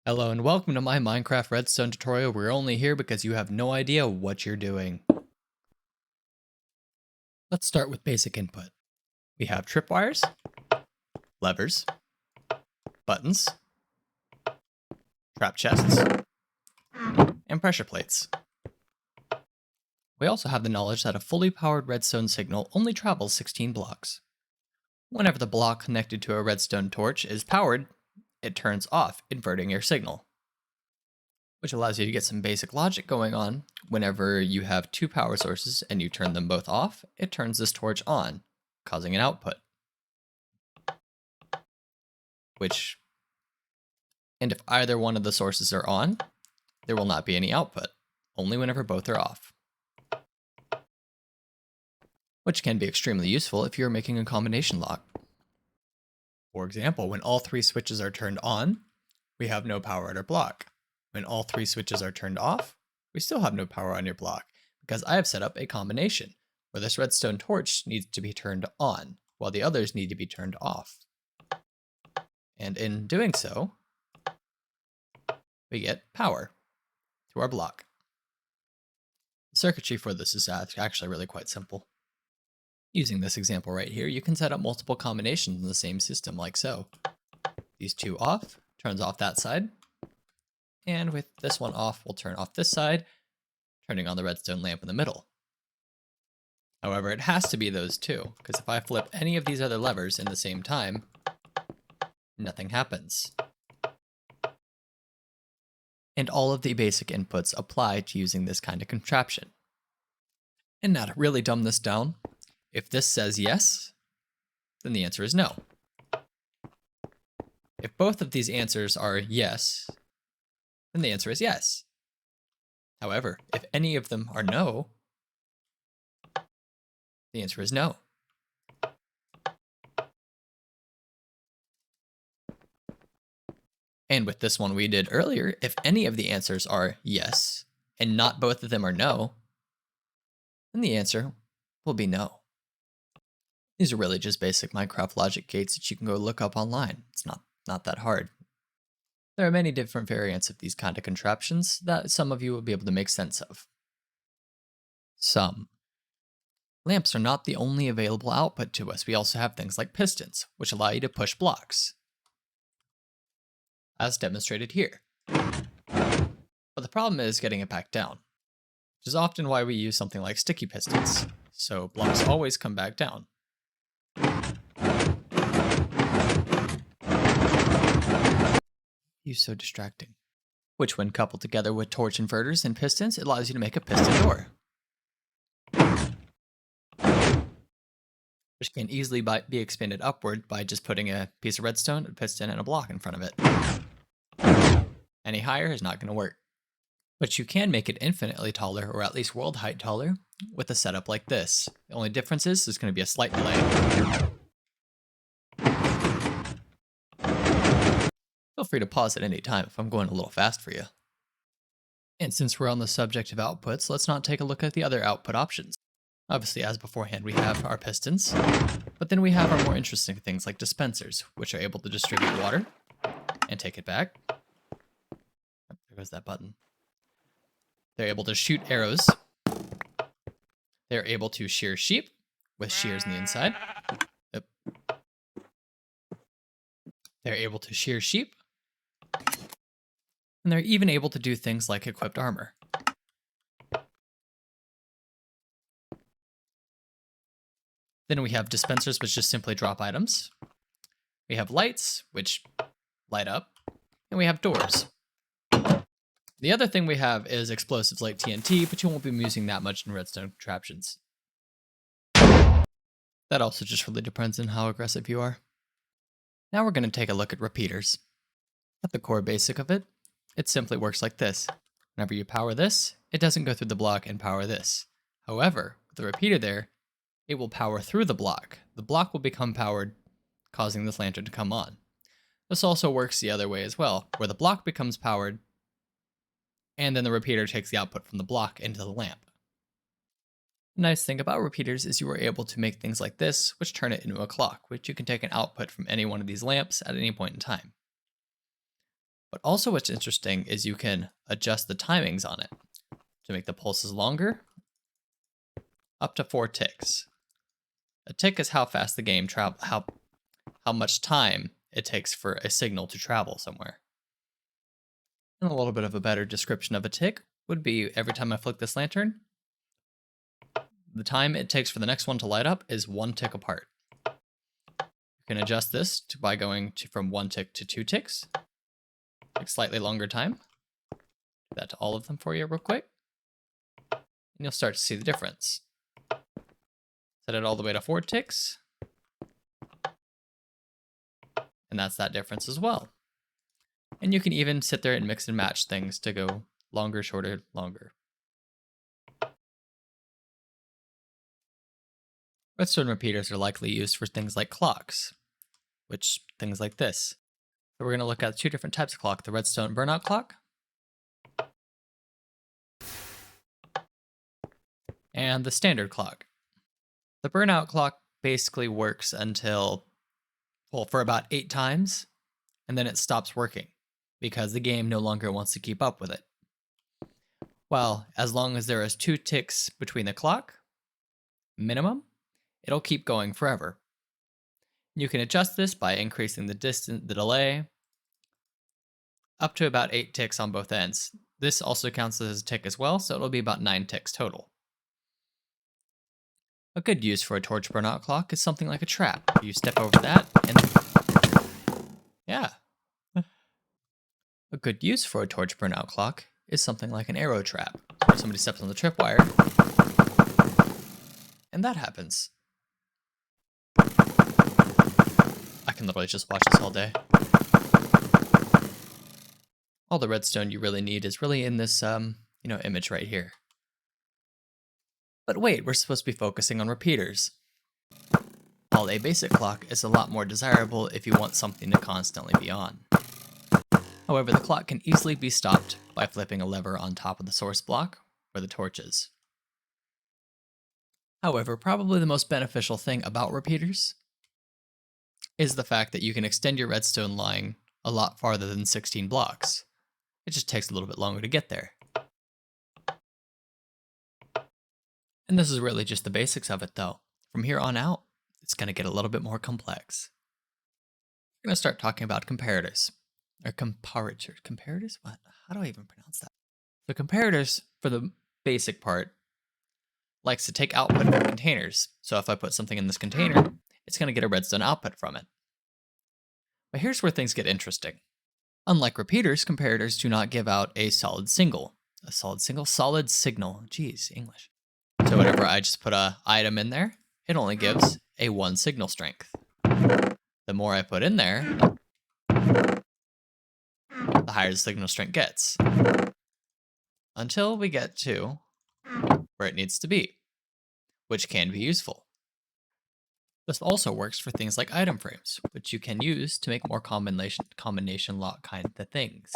Hello and welcome to my Minecraft Redstone tutorial. We're only here because you have no idea what you're doing. Let's start with basic input. We have tripwires, levers, buttons, trap chests, and pressure plates. We also have the knowledge that a fully powered redstone signal only travels 16 blocks. Whenever the block connected to a redstone torch is powered, it turns off, inverting your signal, which allows you to get some basic logic going on. Whenever you have two power sources and you turn them both off, it turns this torch on, causing an output. And if either one of the sources are on, there will not be any output, only whenever both are off. Which can be extremely useful if you're making a combination lock. For example, when all three switches are turned on, we have no power at our block. When all three switches are turned off, we still have no power on your block, because I have set up a combination where this redstone torch needs to be turned on, while the others need to be turned off. And in doing so, we get power to our block. The circuitry for this is actually really quite simple. Using this example right here, you can set up multiple combinations in the same system like so. These two off, turns off that side. And with this one off, we'll turn off this side, turning on the redstone lamp in the middle. However, it has to be those two, because if I flip any of these other levers in the same time, nothing happens. And all of the basic inputs apply to using this kind of contraption. And now to really dumb this down, if this says yes, then the answer is no. If both of these answers are yes, then the answer is yes. However, if any of them are no, the answer is no. And with this one we did earlier, if any of the answers are yes, and not both of them are no, then the answer will be no. These are really just basic Minecraft logic gates that you can go look up online. It's not that hard. There are many different variants of these kind of contraptions that some of you will be able to make sense of. Some. Lamps are not the only available output to us. We also have things like pistons, which allow you to push blocks, as demonstrated here. But the problem is getting it back down, which is often why we use something like sticky pistons, so blocks always come back down. So distracting. Which when coupled together with torch inverters and pistons, it allows you to make a piston door, which can easily be expanded upward by just putting a piece of redstone, a piston, and a block in front of it. Any higher is not going to work. But you can make it infinitely taller, or at least world height taller, with a setup like this. The only difference is there's going to be a slight delay. Feel free to pause at any time if I'm going a little fast for you. And since we're on the subject of outputs, let's not take a look at the other output options. Obviously, as beforehand, we have our pistons, but then we have our more interesting things like dispensers, which are able to distribute water and take it back. There goes that button. They're able to shoot arrows. They're able to shear sheep with shears on the inside. Yep. They're able to shear sheep. And they're even able to do things like equipped armor. Then we have dispensers, which just simply drop items. We have lights, which light up. And we have doors. The other thing we have is explosives like TNT, but you won't be using that much in redstone contraptions. That also just really depends on how aggressive you are. Now we're going to take a look at repeaters. At the core basic of it, it simply works like this. Whenever you power this, it doesn't go through the block and power this. However, with the repeater there, it will power through the block. The block will become powered, causing this lantern to come on. This also works the other way as well, where the block becomes powered, and then the repeater takes the output from the block into the lamp. The nice thing about repeaters is you are able to make things like this, which turn it into a clock, which you can take an output from any one of these lamps at any point in time. But also what's interesting is you can adjust the timings on it to make the pulses longer, up to 4 ticks. A tick is how fast the game how much time it takes for a signal to travel somewhere. And a little bit of a better description of a tick would be every time I flick this lantern, the time it takes for the next one to light up is 1 tick apart. You can adjust this by going from 1 tick to 2 ticks, like slightly longer time. Do that to all of them for you real quick. And you'll start to see the difference. Set it all the way to 4 ticks. And that's that difference as well. And you can even sit there and mix and match things to go longer, shorter, longer. Redstone repeaters are likely used for things like clocks, which things like this. So we're going to look at 2 different types of clock, the redstone burnout clock and the standard clock. The burnout clock basically works until, well, for about 8 times, and then it stops working because the game no longer wants to keep up with it. Well, as long as there is 2 ticks between the clock, minimum, it'll keep going forever. You can adjust this by increasing the delay, up to about 8 ticks on both ends. This also counts as a tick as well, so it'll be about 9 ticks total. A good use for a torch burnout clock is something like a trap. You step over that and... yeah. A good use for a torch burnout clock is something like an arrow trap, where somebody steps on the tripwire, and that happens. I can literally just watch this all day. All the redstone you really need is really in this, image right here. But wait, we're supposed to be focusing on repeaters. While a basic clock is a lot more desirable if you want something to constantly be on. However, the clock can easily be stopped by flipping a lever on top of the source block, where the torch is. However, probably the most beneficial thing about repeaters is the fact that you can extend your redstone line a lot farther than 16 blocks. It just takes a little bit longer to get there. And this is really just the basics of it though. From here on out, it's going to get a little bit more complex. We're going to start talking about comparators. Or comparators. Comparators? What? How do I even pronounce that? The comparators, for the basic part, likes to take output from containers. So if I put something in this container, it's going to get a redstone output from it. But here's where things get interesting. Unlike repeaters, comparators do not give out a solid signal. Solid signal. Geez, English. So whenever I just put an item in there, it only gives a 1 signal strength. The more I put in there, the higher the signal strength gets. Until we get to where it needs to be, which can be useful. This also works for things like item frames, which you can use to make more combination lock kind of things.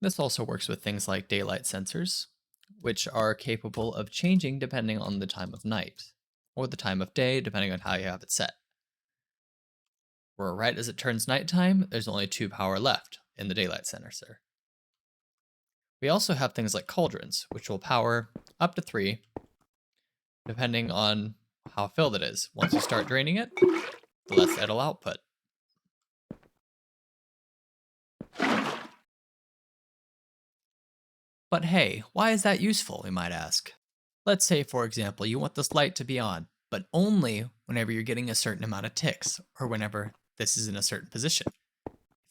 This also works with things like daylight sensors, which are capable of changing depending on the time of night, or the time of day, depending on how you have it set. Where right as it turns nighttime, there's only 2 power left in the daylight sensor. We also have things like cauldrons, which will power up to 3, depending on how filled it is. Once you start draining it, the less it'll output. But hey, why is that useful, we might ask? Let's say, for example, you want this light to be on, but only whenever you're getting a certain amount of ticks, or whenever this is in a certain position.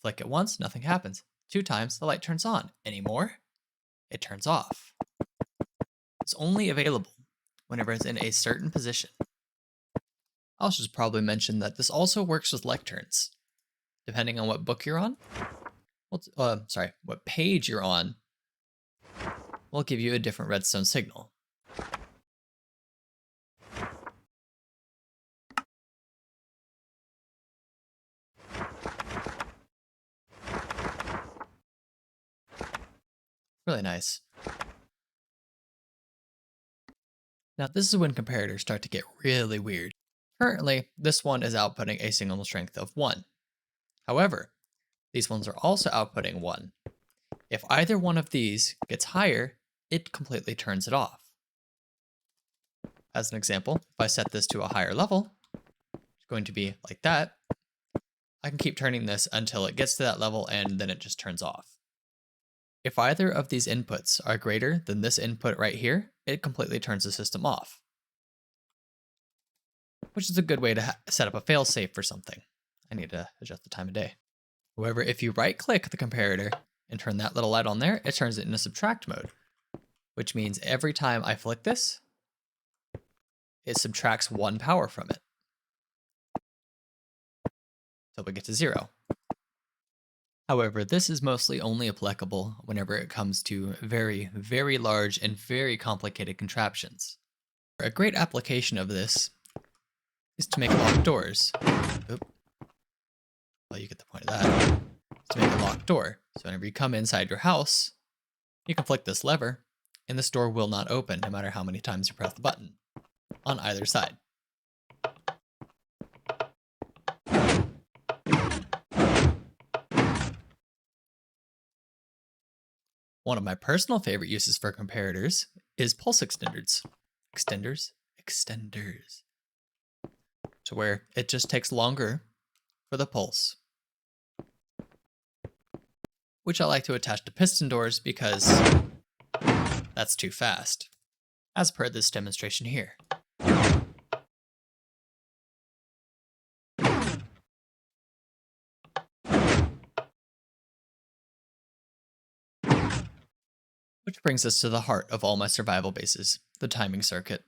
Flick it once, nothing happens. 2 times, the light turns on. Any more, it turns off. It's only available whenever it's in a certain position. I'll just probably mention that this also works with lecterns. Depending on what book you're on, what page you're on, will give you a different redstone signal. Really nice. Now this is when comparators start to get really weird. Currently, this one is outputting a signal strength of 1. However, These ones are also outputting 1. If either one of these gets higher, it completely turns it off. As an example, if I set this to a higher level, it's going to be like that. I can keep turning this until it gets to that level and then it just turns off. If either of these inputs are greater than this input right here, it completely turns the system off, which is a good way to set up a failsafe for something. I need to adjust the time of day. However, if you right-click the comparator and turn that little light on there, it turns it into subtract mode, which means every time I flick this, it subtracts 1 power from it until we get to 0. However, this is mostly only applicable whenever it comes to very, very large and very complicated contraptions. A great application of this is to make locked doors. Oop. Well, you get the point of that. To make a locked door. So whenever you come inside your house, you can flick this lever, and this door will not open no matter how many times you press the button on either side. One of my personal favorite uses for comparators is pulse extenders. Extenders. To where it just takes longer for the pulse, which I like to attach to piston doors because that's too fast, as per this demonstration here. Which brings us to the heart of all my survival bases, the timing circuit.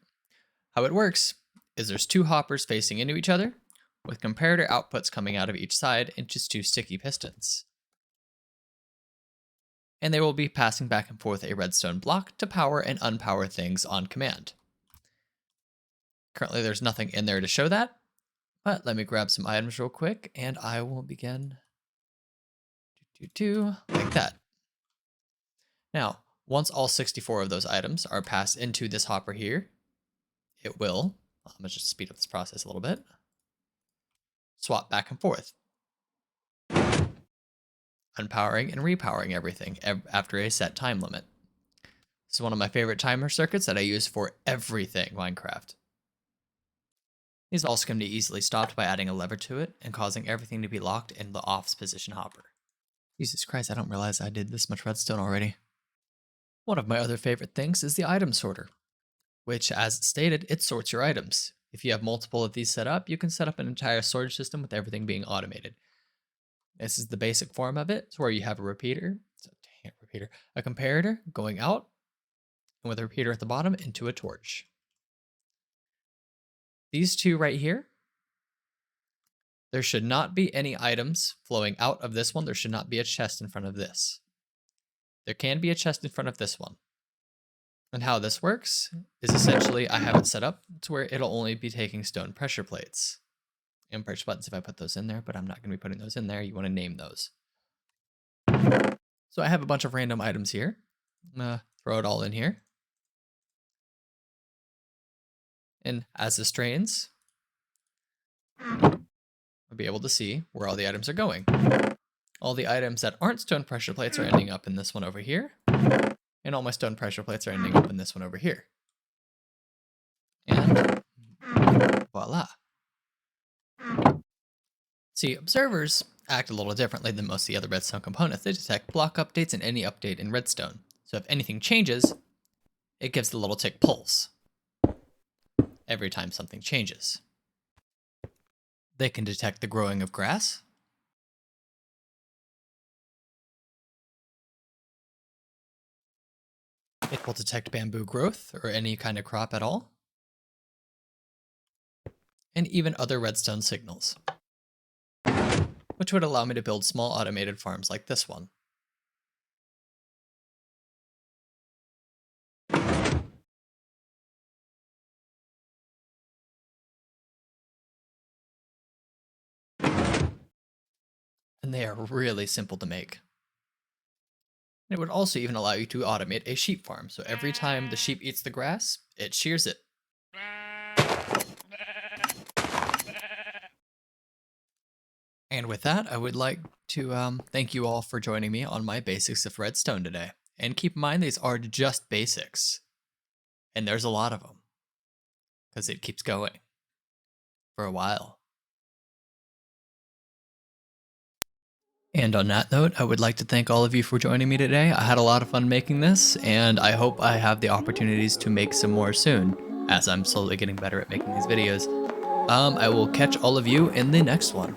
How it works is there's 2 hoppers facing into each other, with comparator outputs coming out of each side and just 2 sticky pistons. And they will be passing back and forth a redstone block to power and unpower things on command. Currently there's nothing in there to show that, but let me grab some items real quick and I will begin like that. Now, once all 64 of those items are passed into this hopper here, it will, I'm going to just speed up this process a little bit, swap back and forth, unpowering and repowering everything after a set time limit. This is one of my favorite timer circuits that I use for everything Minecraft. These also can be easily stopped by adding a lever to it and causing everything to be locked in the offs position hopper. Jesus Christ, I don't realize I did this much redstone already. One of my other favorite things is the item sorter, which, as stated, it sorts your items. If you have multiple of these set up, you can set up an entire storage system with everything being automated. This is the basic form of it, where you have a comparator going out, and with a repeater at the bottom into a torch. These 2 right here, there should not be any items flowing out of this one. There should not be a chest in front of this. There can be a chest in front of this one. And how this works is essentially I have it set up to where it'll only be taking stone pressure plates and pressure buttons if I put those in there, but I'm not going to be putting those in there. You want to name those. So I have a bunch of random items here. I'm going to throw it all in here. And as this drains, I'll be able to see where all the items are going. All the items that aren't stone pressure plates are ending up in this one over here. And all my stone pressure plates are ending up in this one over here. And voila. See, observers act a little differently than most of the other redstone components. They detect block updates and any update in redstone. So if anything changes, it gives the little tick pulse every time something changes. They can detect the growing of grass. It will detect bamboo growth or any kind of crop at all. And even other redstone signals, which would allow me to build small automated farms like this one. And they are really simple to make. It would also even allow you to automate a sheep farm, so every time the sheep eats the grass, it shears it. And with that, I would like to thank you all for joining me on my basics of Redstone today. And keep in mind, these are just basics. And there's a lot of them. Because it keeps going. For a while. And on that note, I would like to thank all of you for joining me today. I had a lot of fun making this, and I hope I have the opportunities to make some more soon, as I'm slowly getting better at making these videos. I will catch all of you in the next one.